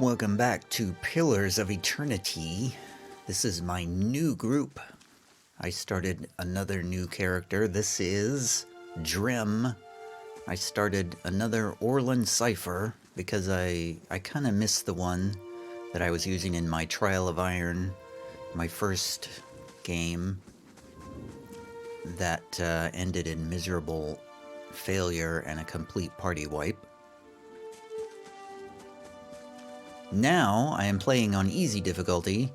Welcome back to Pillars of Eternity. This is my new group. I started another new character. This is Drem. I started another Orlan Cipher because I kind of missed the one that I was using in my Trial of Iron, my first game that ended in miserable failure and a complete party wipe. Now I am playing on easy difficulty,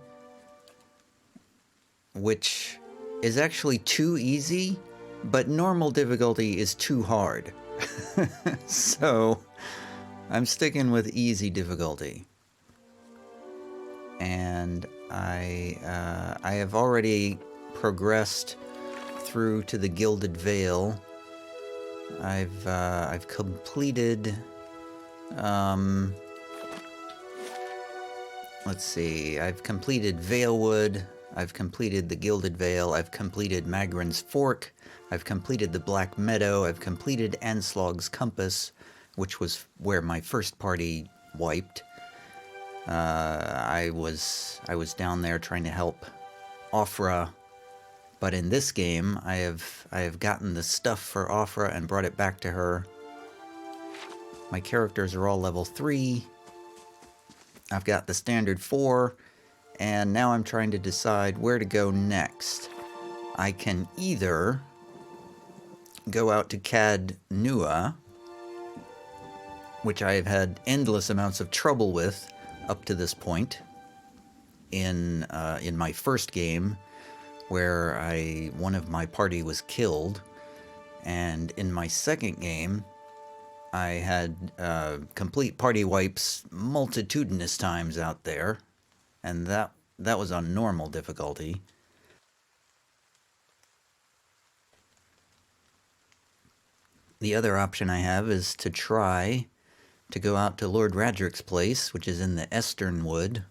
which is actually too easy, but normal difficulty is too hard. So I'm sticking with easy difficulty. And I have already progressed through to the Gilded Vale. I've completed let's see, I've completed Valewood, I've completed the Gilded Vale, I've completed Magran's Fork, I've completed the Black Meadow, I've completed Anslog's Compass, which was where my first party wiped. I was down there trying to help Offra, but in this game I have gotten the stuff for Offra and brought it back to her. My characters are all level 3. I've got the standard 4, and now I'm trying to decide where to go next. I can either go out to Cad Nua, which I have had endless amounts of trouble with up to this point in my first game, where one of my party was killed, and in my second game I had complete party wipes multitudinous times out there, and that was on normal difficulty. The other option I have is to try to go out to Lord Raedric's place, which is in the Esternwood.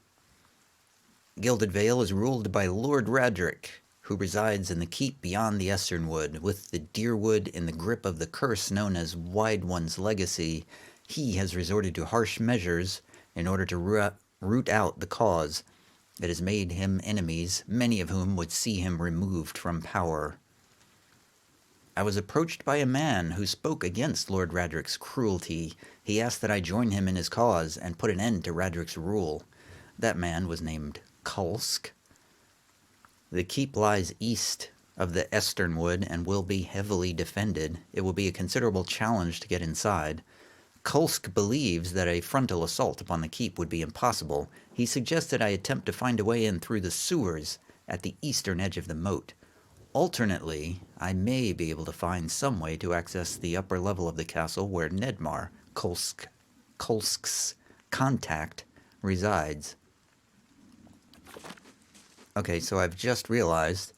Gilded Vale is ruled by Lord Raedric, who resides in the keep beyond the Esternwood. With the Deerwood in the grip of the curse known as Wide One's legacy, he has resorted to harsh measures in order to root out the cause. It has made him enemies, many of whom would see him removed from power. I was approached by a man who spoke against Lord Raedric's cruelty. He asked that I join him in his cause and put an end to Raedric's rule. That man was named Kulsk. The keep lies east of the Esternwood and will be heavily defended. It will be a considerable challenge to get inside. Kulsk believes that a frontal assault upon the keep would be impossible. He suggested I attempt to find a way in through the sewers at the eastern edge of the moat. Alternately, I may be able to find some way to access the upper level of the castle where Nedmar, Kulsk's contact, resides. Okay, so I've just realized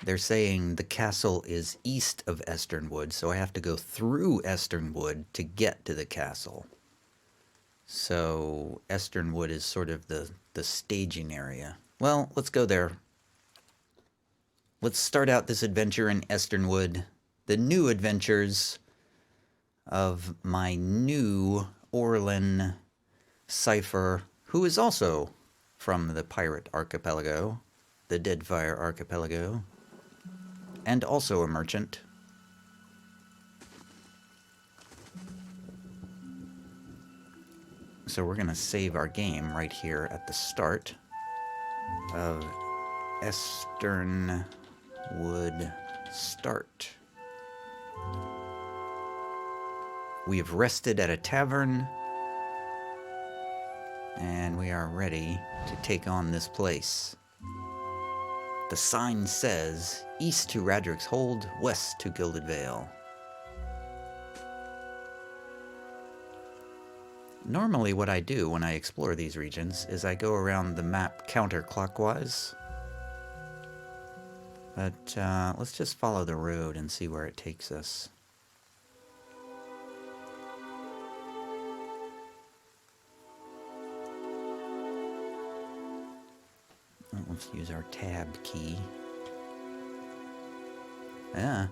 they're saying the castle is east of Esternwood, so I have to go through Esternwood to get to the castle. So Esternwood is sort of the staging area. Well, let's go there. Let's start out this adventure in Esternwood, the new adventures of my new Orlan Cipher, who is also from the Pirate Archipelago, the Deadfire Archipelago, and also a merchant. So we're going to save our game right here at the start of Esternwood Start. We have rested at a tavern, and we are ready to take on this place. The sign says, east to Raedric's Hold, west to Gilded Vale. Normally what I do when I explore these regions is I go around the map counterclockwise. But let's just follow the road and see where it takes us. Let's use our tab key. Yeah.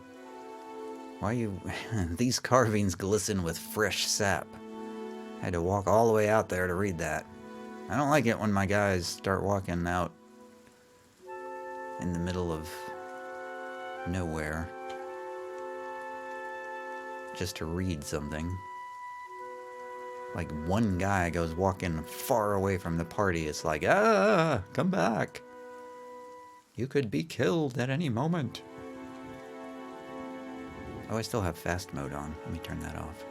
Why you... These carvings glisten with fresh sap. I had to walk all the way out there to read that. I don't like it when my guys start walking out in the middle of nowhere just to read something. Like, one guy goes walking far away from the party. It's like, come back. You could be killed at any moment. Oh, I still have fast mode on. Let me turn that off.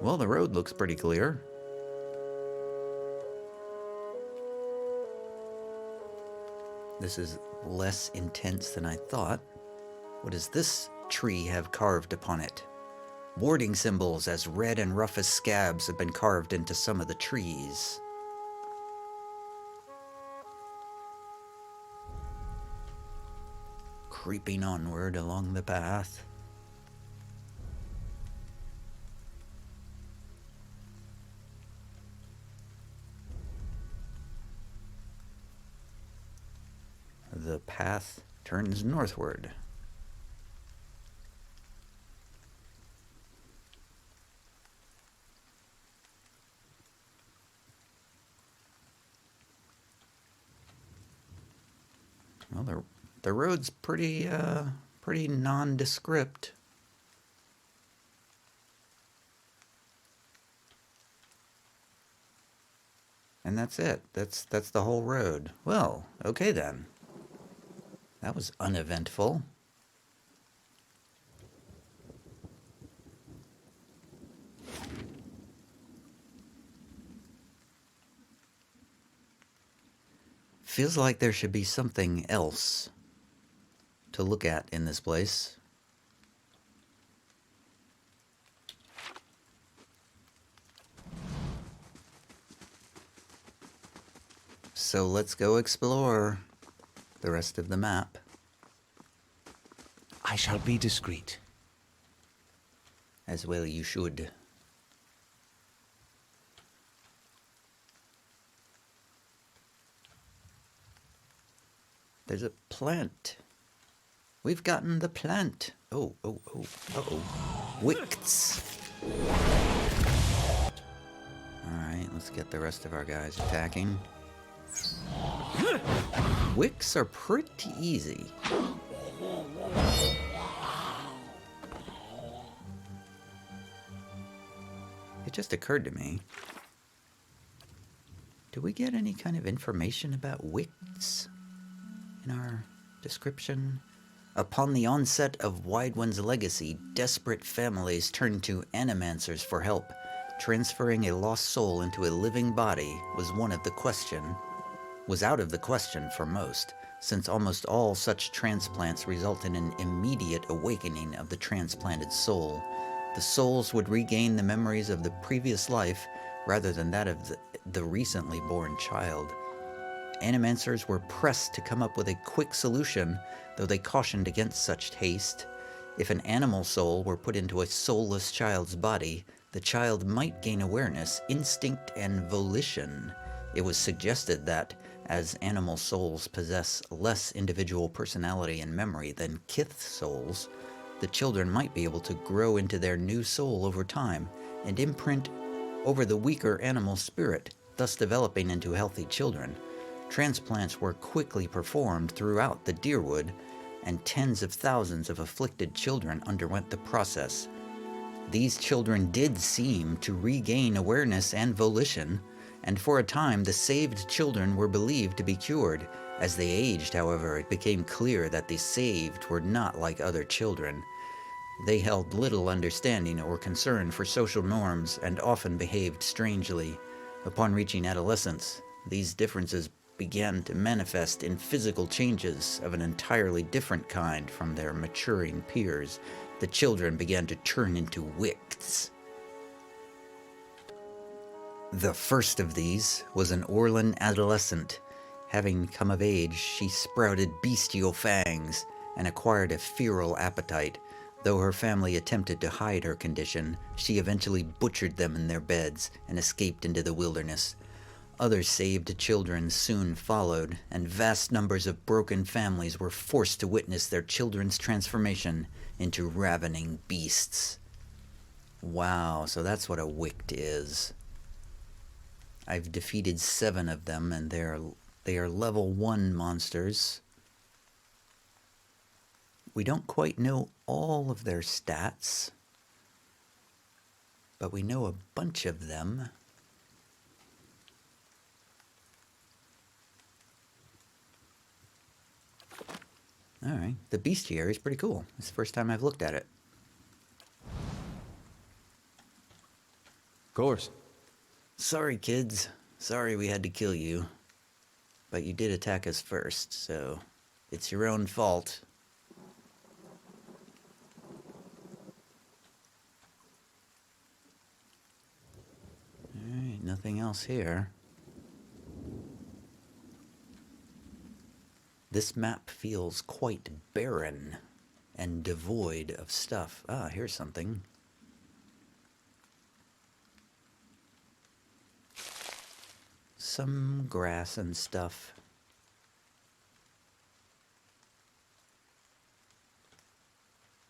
Well, the road looks pretty clear. This is less intense than I thought. What does this tree have carved upon it? Warding symbols as red and rough as scabs have been carved into some of the trees. Creeping onward along the path. The path turns northward. Well, the road's pretty nondescript. And that's it. That's the whole road. Well, okay then. That was uneventful. Feels like there should be something else to look at in this place. So let's go explore the rest of the map. I shall be discreet. As well you should. There's a plant. We've gotten the plant. Oh. Wicks. Alright, let's get the rest of our guys attacking. Wicks are pretty easy. It just occurred to me. Do we get any kind of information about Wicks in our description? Upon the onset of Wide One's legacy, desperate families turned to animancers for help. Transferring a lost soul into a living body was out of the question for most, since almost all such transplants result in an immediate awakening of the transplanted soul. The souls would regain the memories of the previous life rather than that of the recently born child. Animancers were pressed to come up with a quick solution, though they cautioned against such haste. If an animal soul were put into a soulless child's body, the child might gain awareness, instinct, and volition. It was suggested that, as animal souls possess less individual personality and memory than kith souls, the children might be able to grow into their new soul over time and imprint over the weaker animal spirit, thus developing into healthy children. Transplants were quickly performed throughout the Deerwood, and tens of thousands of afflicted children underwent the process. These children did seem to regain awareness and volition, and for a time the saved children were believed to be cured. As they aged, however, it became clear that the saved were not like other children. They held little understanding or concern for social norms and often behaved strangely. Upon reaching adolescence, these differences began to manifest in physical changes of an entirely different kind from their maturing peers. The children began to turn into wicks. The first of these was an Orlan adolescent. Having come of age, she sprouted bestial fangs and acquired a feral appetite. Though her family attempted to hide her condition, she eventually butchered them in their beds and escaped into the wilderness. Other saved children soon followed, and vast numbers of broken families were forced to witness their children's transformation into ravening beasts. Wow, so that's what a wict is. I've defeated 7 of them, and they are level 1 monsters. We don't quite know all of their stats, but we know a bunch of them. Alright, the bestiary is pretty cool. It's the first time I've looked at it. Of course. Sorry, kids. Sorry we had to kill you. But you did attack us first, so it's your own fault. Alright, nothing else here. This map feels quite barren and devoid of stuff. Ah, here's something. Some grass and stuff.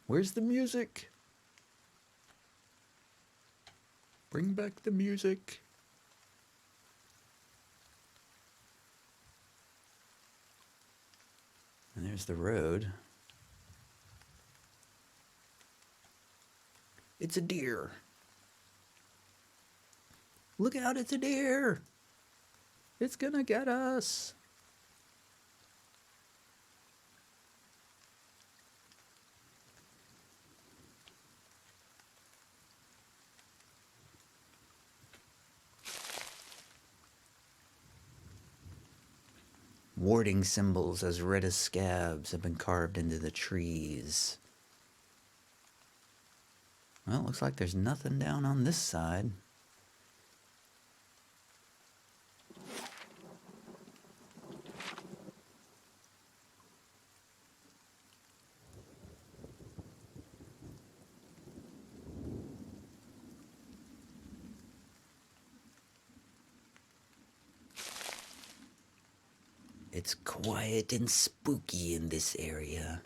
Where's the music? Bring back the music. And there's the road. It's a deer. Look out, it's a deer. It's gonna get us. Warding symbols as red as scabs have been carved into the trees. Well, it looks like there's nothing down on this side. It's quiet and spooky in this area.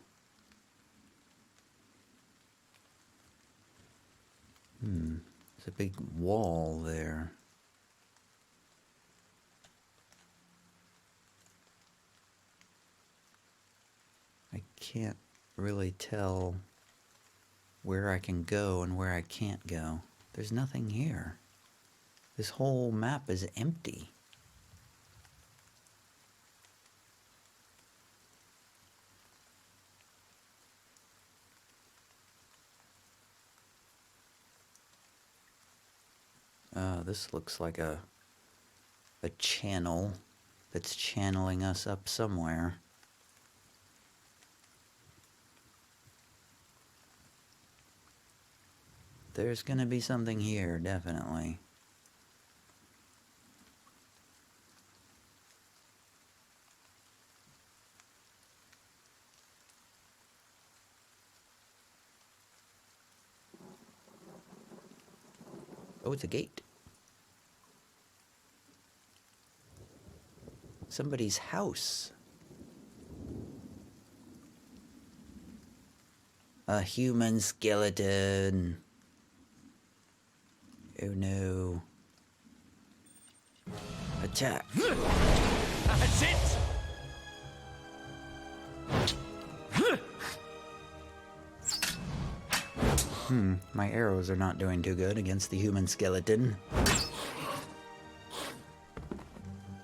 There's a big wall there. I can't really tell where I can go and where I can't go. There's nothing here. This whole map is empty. This looks like a channel that's channeling us up somewhere. There's gonna be something here, definitely. Oh, it's a gate. Somebody's house. A human skeleton. Oh no. Attack. That's it! My arrows are not doing too good against the human skeleton.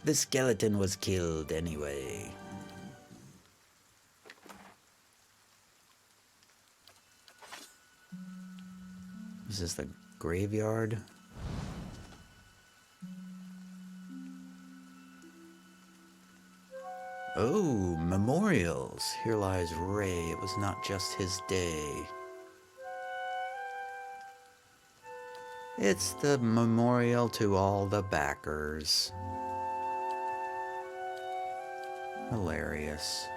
The skeleton was killed anyway. Is this the graveyard? Oh, memorials. Here lies Ray. It was not just his day. It's the memorial to all the backers. Hilarious.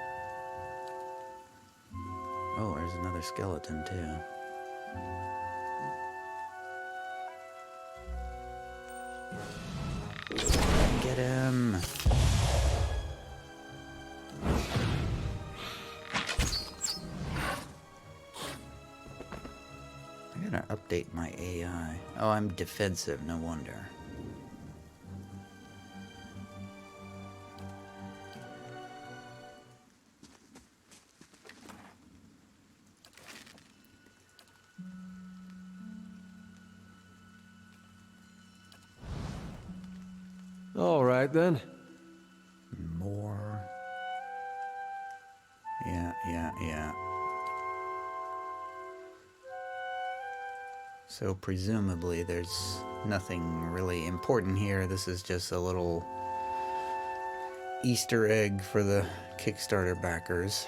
Oh, there's another skeleton too. Get him! I gonna update my AI. Oh, I'm defensive, no wonder. All right, then. More. Yeah. So presumably there's nothing really important here. This is just a little Easter egg for the Kickstarter backers.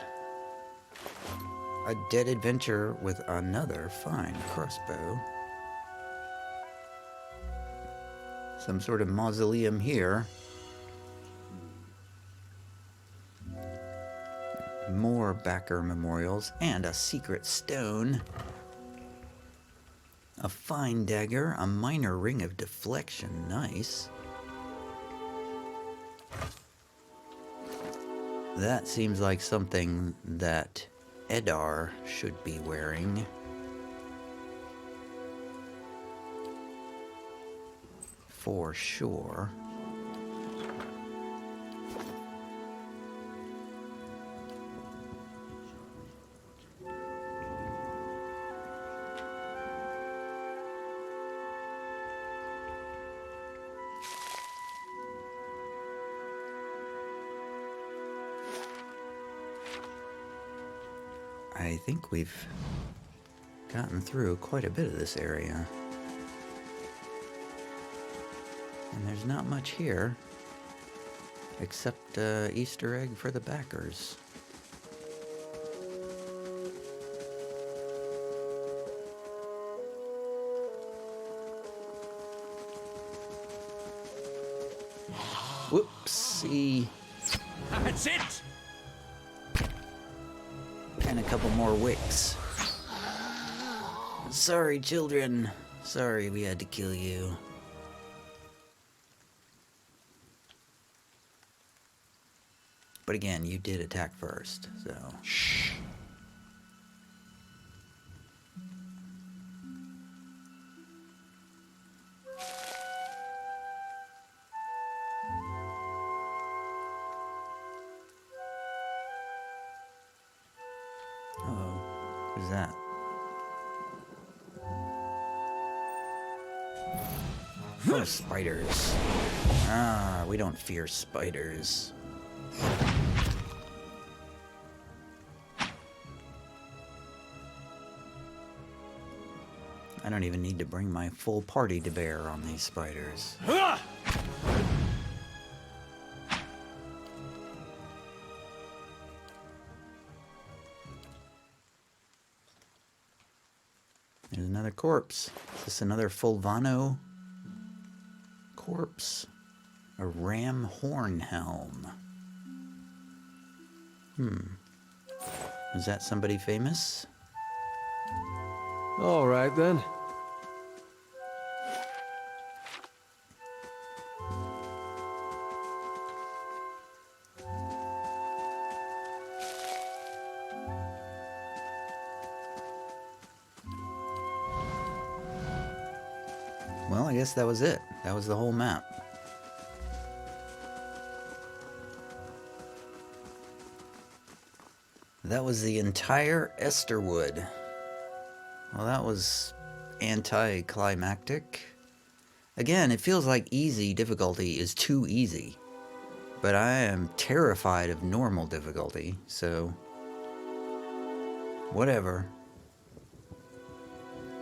A dead adventure with another fine crossbow. Some sort of mausoleum here. More backer memorials and a secret stone. A fine dagger, a minor ring of deflection, nice. That seems like something that Edar should be wearing. For sure. I think we've gotten through quite a bit of this area. And there's not much here, except Easter egg for the backers. Whoopsie. That's it! And a couple more wicks. Sorry, children. Sorry we had to kill you. But again, you did attack first, so... Shh. Uh-oh. Who's that? Oh, spiders. Ah, we don't fear spiders. I don't even need to bring my full party to bear on these spiders. There's another corpse. Is this another Fulvano corpse? A ram horn helm. Is that somebody famous? All right, then. Well, I guess that was it. That was the whole map. That was the entire Esternwood. Well, that was anticlimactic. Again, it feels like easy difficulty is too easy. But I am terrified of normal difficulty, so... whatever.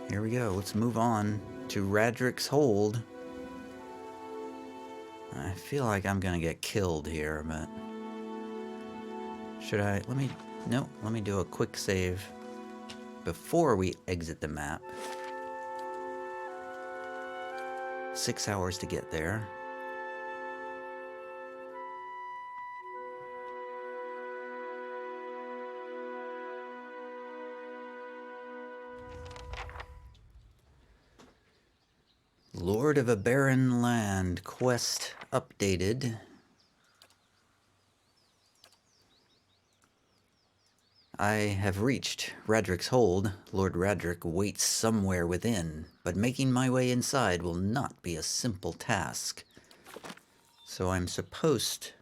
Here we go. Let's move on to Raedric's Hold. I feel like I'm gonna get killed here, but... should I... Nope, let me do a quick save before we exit the map. 6 hours to get there. Lord of a Barren Land quest updated. I have reached Raedric's hold. Lord Raedric waits somewhere within, but making my way inside will not be a simple task. So I'm supposed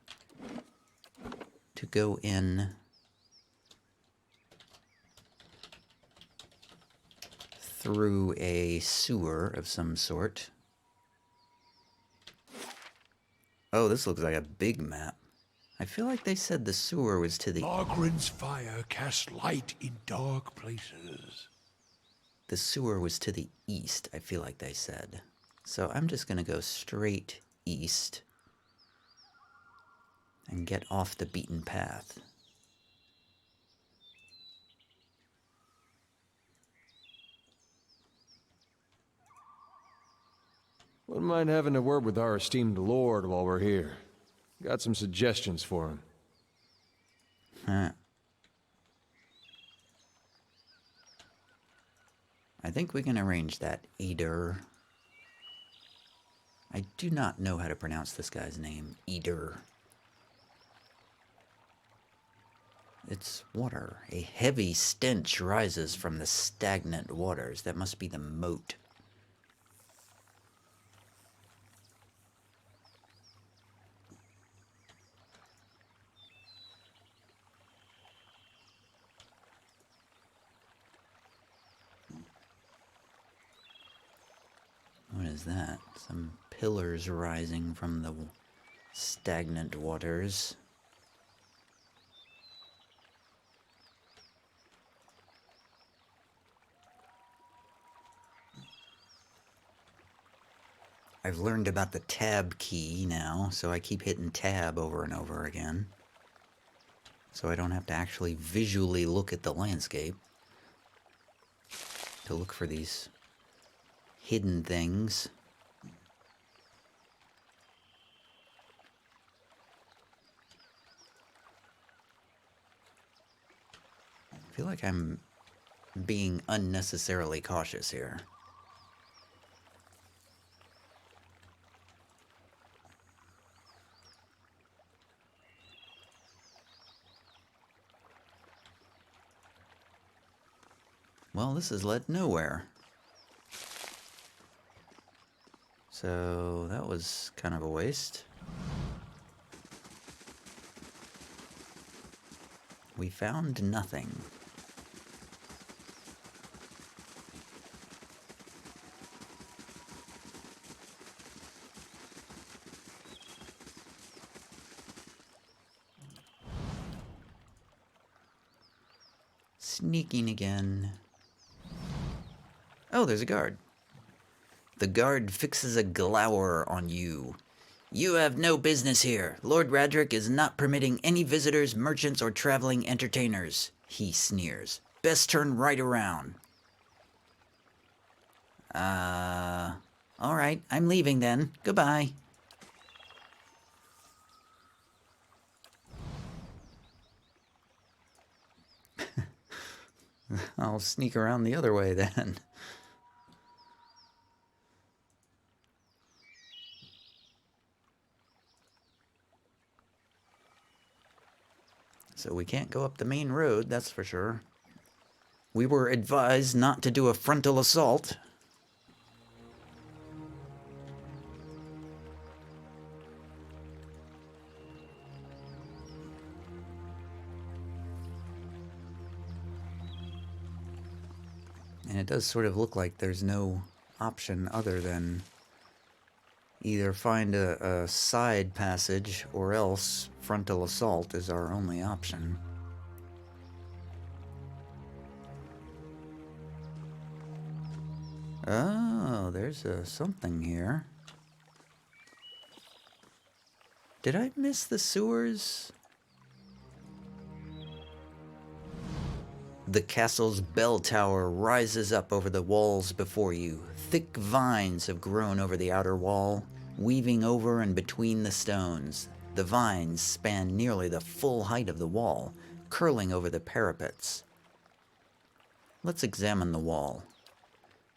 to go in through a sewer of some sort. Oh, this looks like a big map. I feel like they said the sewer was to the... Margaren's fire casts light in dark places. The sewer was to the east, I feel like they said. So I'm just going to go straight east and get off the beaten path. Wouldn't mind having a word with our esteemed lord while we're here. Got some suggestions for him. Huh. I think we can arrange that, Eder. I do not know how to pronounce this guy's name, Eder. It's water. A heavy stench rises from the stagnant waters. That must be the moat. What is that? Some pillars rising from the stagnant waters. I've learned about the tab key now, so I keep hitting tab over and over again. So I don't have to actually visually look at the landscape to look for these hidden things. I feel like I'm being unnecessarily cautious here. Well, this has led nowhere. So that was kind of a waste. We found nothing. Sneaking again. Oh, there's a guard. The guard fixes a glower on you. You have no business here. Lord Raedric is not permitting any visitors, merchants, or traveling entertainers. He sneers. Best turn right around. Alright, I'm leaving then. Goodbye. I'll sneak around the other way then. So we can't go up the main road, that's for sure. We were advised not to do a frontal assault. And it does sort of look like there's no option other than either find a side passage or else frontal assault is our only option. Oh, there's something here. Did I miss the sewers? The castle's bell tower rises up over the walls before you. Thick vines have grown over the outer wall, weaving over and between the stones. The vines span nearly the full height of the wall, curling over the parapets. Let's examine the wall.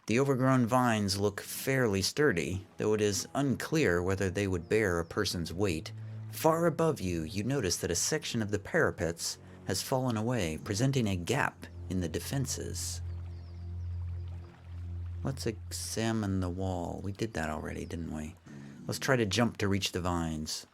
The overgrown vines look fairly sturdy, though it is unclear whether they would bear a person's weight. Far above you, you notice that a section of the parapets has fallen away, presenting a gap in the defenses. Let's examine the wall. We did that already, didn't we? Let's try to jump to reach the vines.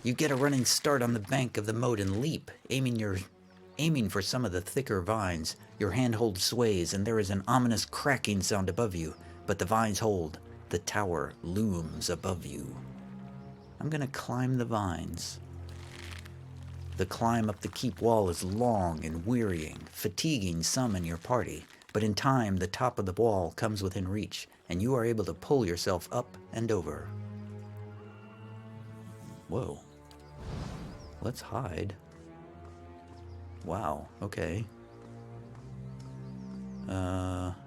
You get a running start on the bank of the moat and leap, aiming for some of the thicker vines. Your handhold sways, and there is an ominous cracking sound above you, but the vines hold. The tower looms above you. I'm gonna climb the vines. The climb up the keep wall is long and wearying, fatiguing some in your party, but in time the top of the wall comes within reach, and you are able to pull yourself up and over. Whoa. Let's hide. Wow, okay.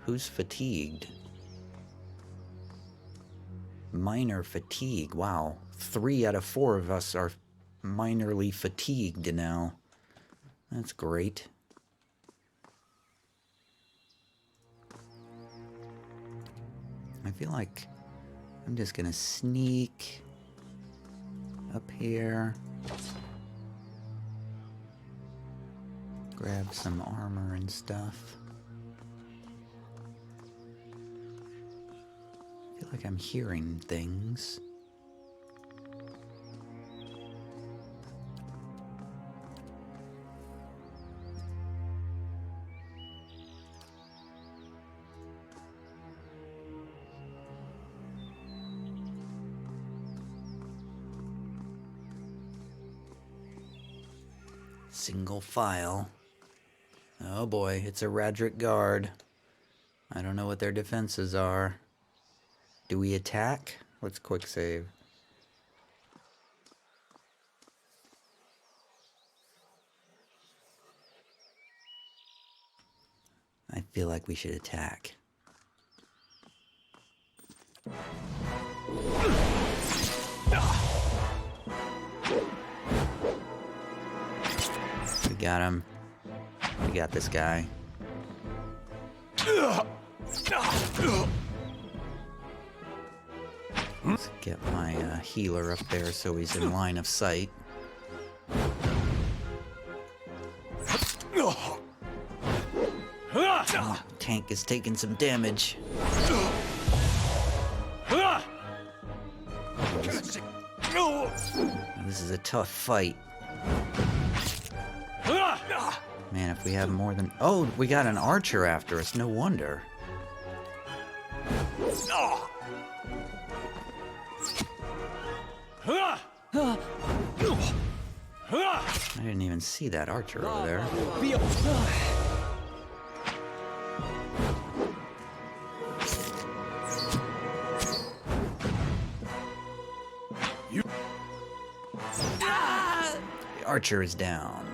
Who's fatigued? Minor fatigue, wow. 3 out of 4 of us are minorly fatigued now. That's great. I feel like I'm just gonna sneak up here. Grab some armor and stuff. I feel like I'm hearing things. Single file. Oh boy, it's a Raedric guard. I don't know what their defenses are. Do we attack? Let's quick save. I feel like we should attack. We got him. We got this guy. Let's get my healer up there so he's in line of sight. Oh, tank is taking some damage. This is a tough fight. Man, if we have more than... Oh, we got an archer after us. No wonder. I didn't even see that archer over there. The archer is down.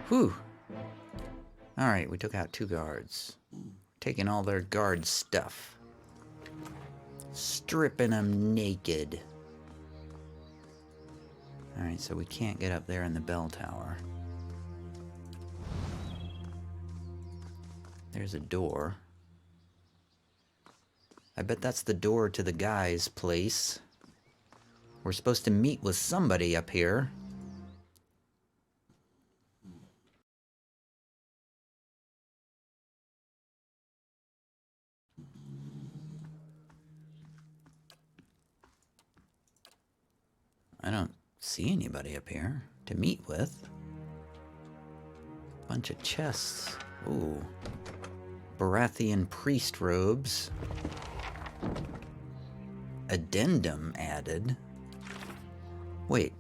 Whew. Alright, we took out 2 guards. Taking all their guard stuff. Stripping them naked. Alright, so we can't get up there in the bell tower. There's a door. I bet that's the door to the guy's place. We're supposed to meet with somebody up here. I don't see anybody up here to meet with. Bunch of chests. Ooh. Baratheon priest robes. Addendum added. Wait.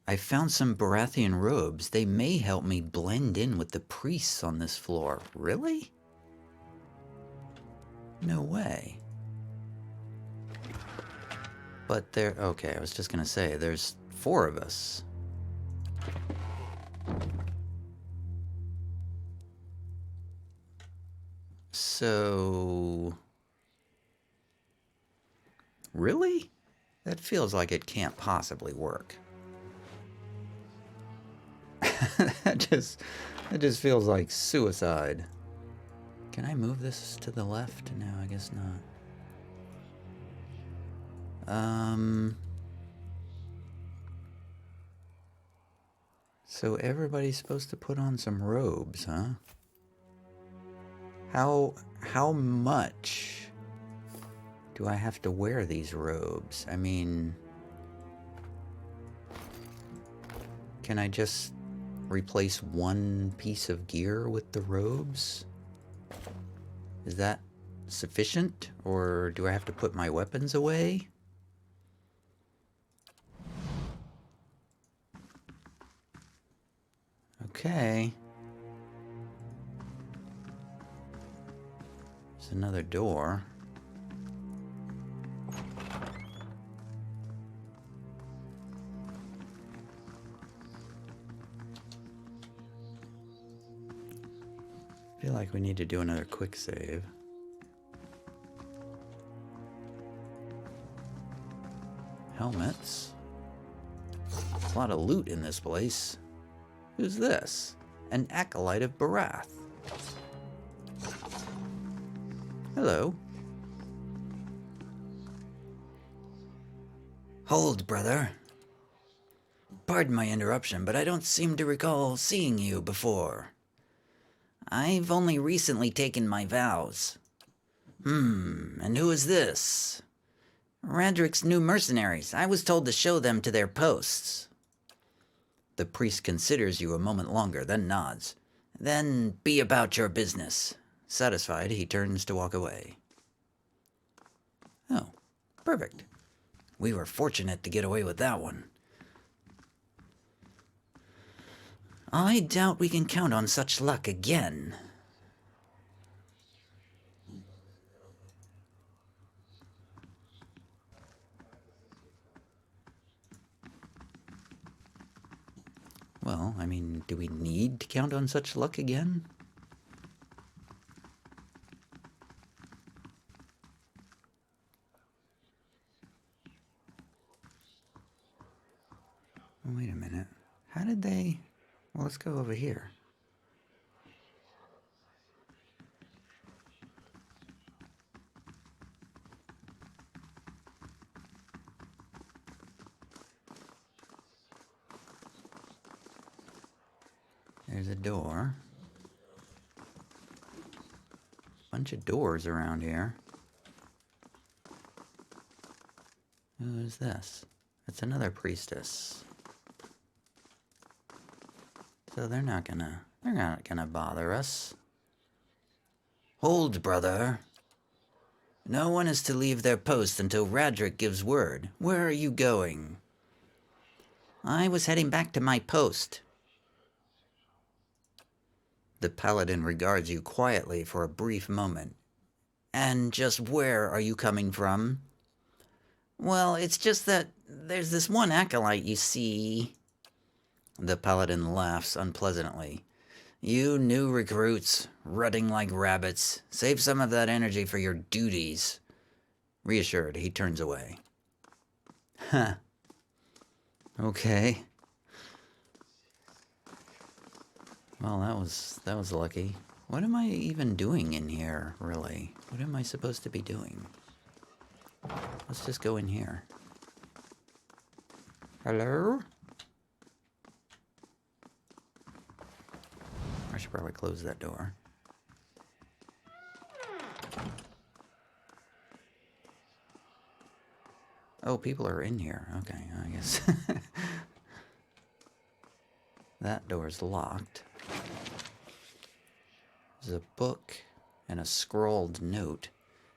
I found some Baratheon robes. They may help me blend in with the priests on this floor. Really? No way. But there... Okay, I was just gonna say, there's 4 of us. So... Really? That feels like it can't possibly work. That just feels like suicide. Can I move this to the left? No, I guess not. So everybody's supposed to put on some robes, huh? How much do I have to wear these robes? I mean, can I just replace one piece of gear with the robes? Is that sufficient, or do I have to put my weapons away? Okay. There's another door. I feel like we need to do another quick save. Helmets. A lot of loot in this place. Who's this? An acolyte of Barath. Hello. Hold, brother. Pardon my interruption, but I don't seem to recall seeing you before. I've only recently taken my vows. And who is this? Raedric's new mercenaries. I was told to show them to their posts. The priest considers you a moment longer, then nods. Then be about your business. Satisfied, he turns to walk away. Oh, perfect. We were fortunate to get away with that one. I doubt we can count on such luck again. Well, I mean, do we need to count on such luck again? Wait a minute. How did they... Well, let's go over here. There's a door. Bunch of doors around here. Who is this? It's another priestess. So they're not gonna bother us. Hold, brother. No one is to leave their post until Raedric gives word. Where are you going? I was heading back to my post. The paladin regards you quietly for a brief moment. And just where are you coming from? Well, it's just that there's this one acolyte, you see. The paladin laughs unpleasantly. You new recruits, rutting like rabbits. Save some of that energy for your duties. Reassured, he turns away. Huh. Okay. Well, that was lucky. What am I even doing in here, really? What am I supposed to be doing? Let's just go in here. Hello? I should probably close that door. Oh, people are in here. Okay, I guess. That door's locked. There's a book and a scrawled note.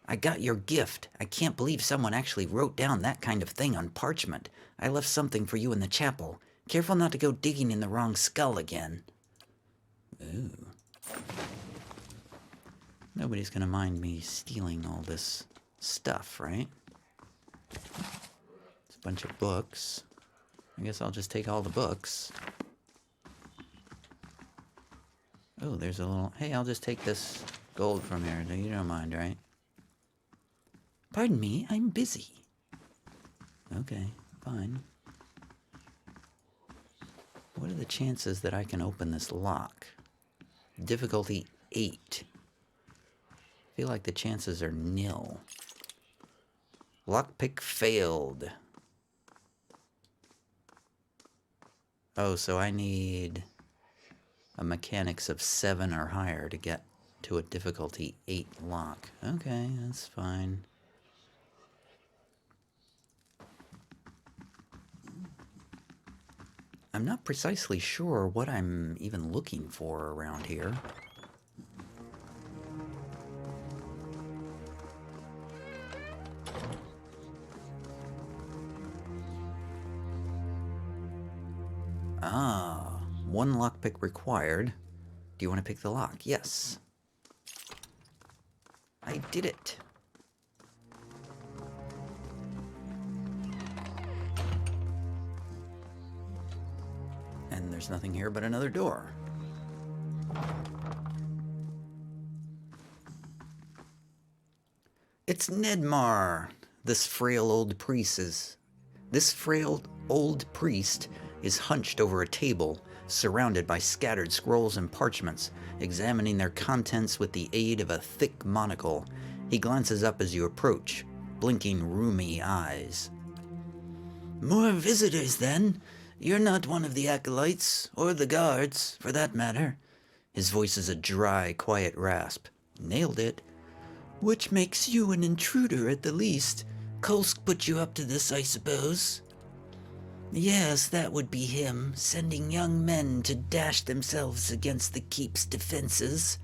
I got your gift. I can't believe someone actually wrote down that kind of thing on parchment. I left something for you in the chapel. Careful not to go digging in the wrong skull again. Ooh. Nobody's gonna mind me stealing all this stuff, right? It's a bunch of books. I guess I'll just take all the books. Oh, there's a little... Hey, I'll just take this gold from here. You don't mind, right? Pardon me, I'm busy. Okay, fine. What are the chances that I can open this lock? Difficulty 8. I feel like the chances are nil. Lockpick failed. Oh, so I need a mechanics of 7 or higher to get to a difficulty 8 lock. Okay, that's fine. I'm not precisely sure what I'm even looking for around here. Ah, 1 lockpick required. Do you want to pick the lock? Yes. I did it. And there's nothing here but another door. It's Nedmar. This frail old priest is hunched over a table, surrounded by scattered scrolls and parchments, examining their contents with the aid of a thick monocle. He glances up as you approach, blinking rheumy eyes. More visitors, then? You're not one of the acolytes, or the guards, for that matter. His voice is a dry, quiet rasp. Nailed it. Which makes you an intruder at the least. Kolsk put you up to this, I suppose? Yes, that would be him, sending young men to dash themselves against the keep's defenses.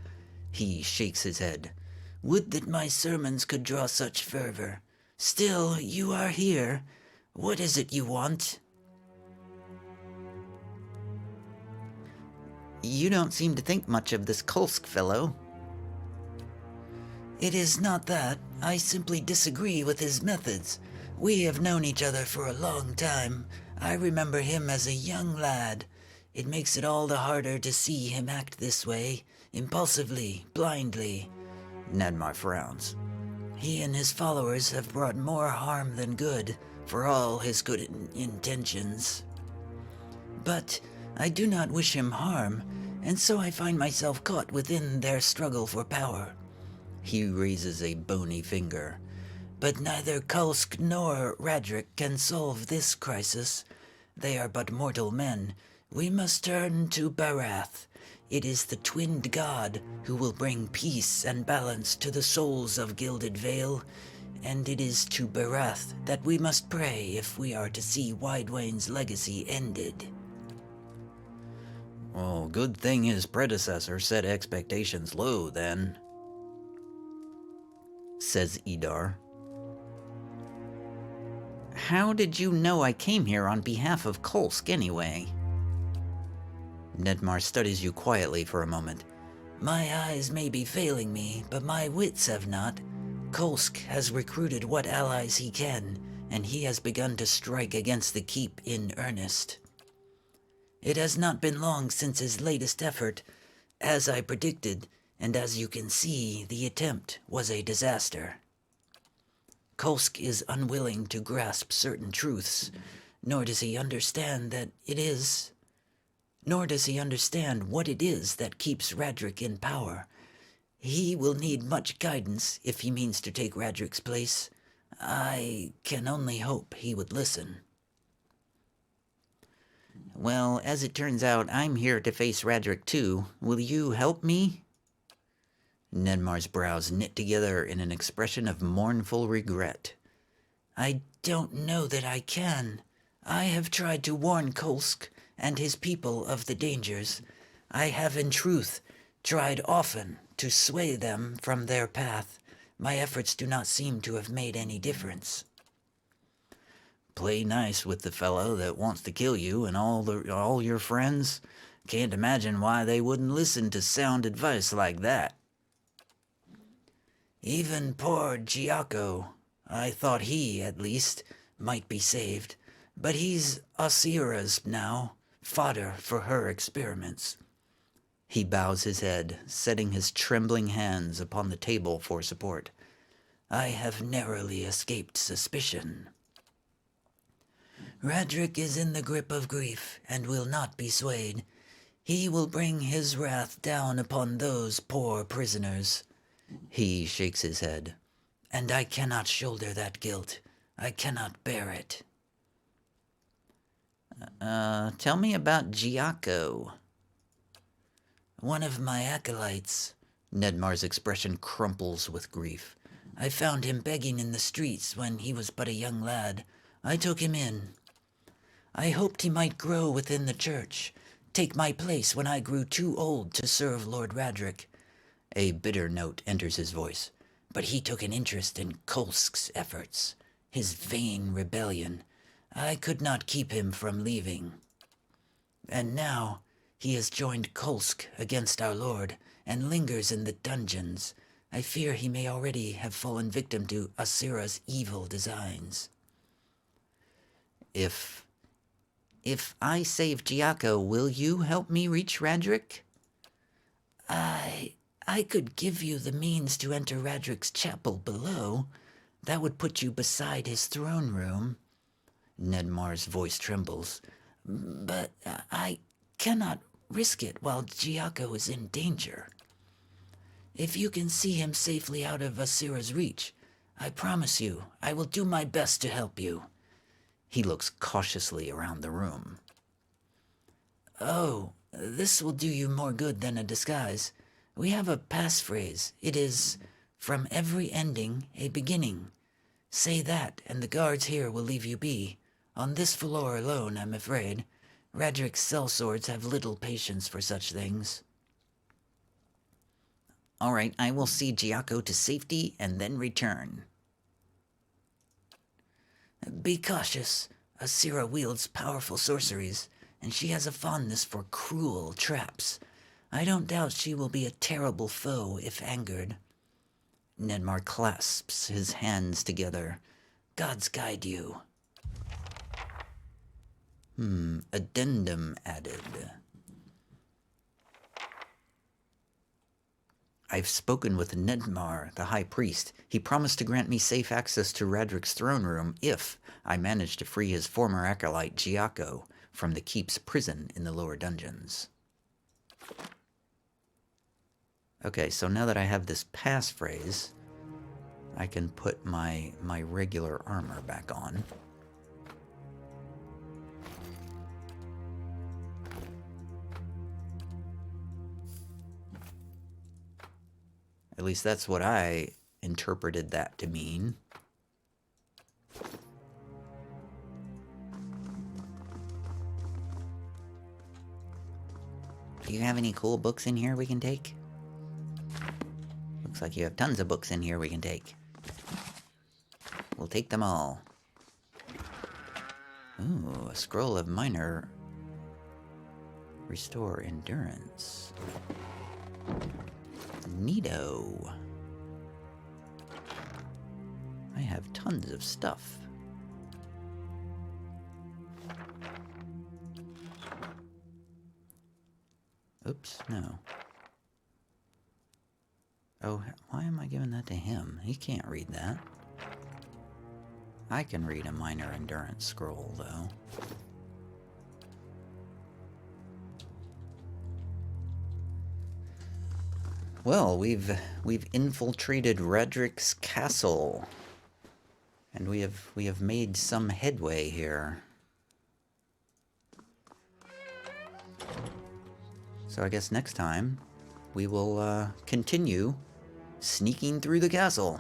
He shakes his head. Would that my sermons could draw such fervor. Still, you are here. What is it you want? You don't seem to think much of this Kolsk fellow. It is not that. I simply disagree with his methods. We have known each other for a long time. I remember him as a young lad. It makes it all the harder to see him act this way, impulsively, blindly. Nedmar frowns. He and his followers have brought more harm than good, for all his good intentions. But I do not wish him harm, and so I find myself caught within their struggle for power. He raises a bony finger. But neither Kolsk nor Raedric can solve this crisis. They are but mortal men. We must turn to Barath. It is the twinned god who will bring peace and balance to the souls of Gilded Vale, and it is to Barath that we must pray if we are to see Widewain's legacy ended. Well, good thing his predecessor set expectations low, then, says Idar. How did you know I came here on behalf of Kolsk, anyway? Nedmar studies you quietly for a moment. My eyes may be failing me, but my wits have not. Kolsk has recruited what allies he can, and he has begun to strike against the keep in earnest. It has not been long since his latest effort, as I predicted, and as you can see, the attempt was a disaster. Kolsk is unwilling to grasp certain truths, nor does he understand what it is that keeps Raedric in power. He will need much guidance if he means to take Raedric's place. I can only hope he would listen. Well, as it turns out, I'm here to face Raedric too. Will you help me? Nedmar's brows knit together in an expression of mournful regret. I don't know that I can. I have tried to warn Kolsk and his people of the dangers. I have in truth tried often to sway them from their path. My efforts do not seem to have made any difference. Play nice with the fellow that wants to kill you and all your friends. Can't imagine why they wouldn't listen to sound advice like that. Even poor Giaco. I thought he, at least, might be saved. But he's Asira's now, fodder for her experiments. He bows his head, setting his trembling hands upon the table for support. I have narrowly escaped suspicion. Raedric is in the grip of grief and will not be swayed. He will bring his wrath down upon those poor prisoners. He shakes his head. And I cannot shoulder that guilt. I cannot bear it. Tell me about Giaco. One of my acolytes. Nedmar's expression crumples with grief. I found him begging in the streets when he was but a young lad. I took him in. I hoped he might grow within the church, take my place when I grew too old to serve Lord Raedric. A bitter note enters his voice. But he took an interest in Kolsk's efforts, his vain rebellion. I could not keep him from leaving. And now he has joined Kolsk against our lord and lingers in the dungeons. I fear he may already have fallen victim to Asira's evil designs. If I save Giaco, will you help me reach Raedric? I could give you the means to enter Raedric's chapel below. That would put you beside his throne room. Nedmar's voice trembles. But I cannot risk it while Giaco is in danger. If you can see him safely out of Asira's reach, I promise you, I will do my best to help you. He looks cautiously around the room. Oh, this will do you more good than a disguise. We have a passphrase. It is, from every ending, a beginning. Say that, and the guards here will leave you be. On this floor alone, I'm afraid. Raedric's sellswords have little patience for such things. All right, I will see Giaco to safety and then return. Be cautious. Asira wields powerful sorceries, and she has a fondness for cruel traps. I don't doubt she will be a terrible foe if angered. Nedmar clasps his hands together. Gods guide you. Addendum added. I've spoken with Nedmar, the High Priest. He promised to grant me safe access to Raedric's throne room if I manage to free his former acolyte, Giaco, from the keep's prison in the lower dungeons. Okay, so now that I have this passphrase, I can put my regular armor back on. At least that's what I interpreted that to mean. Do you have any cool books in here we can take? Looks like you have tons of books in here we can take. We'll take them all. Ooh, a scroll of minor. Restore endurance. Neato. I have tons of stuff. Oops, no. Oh, why am I giving that to him? He can't read that. I can read a minor endurance scroll, though. Well, we've infiltrated Raedric's castle, and we have made some headway here. So I guess next time we will continue sneaking through the castle.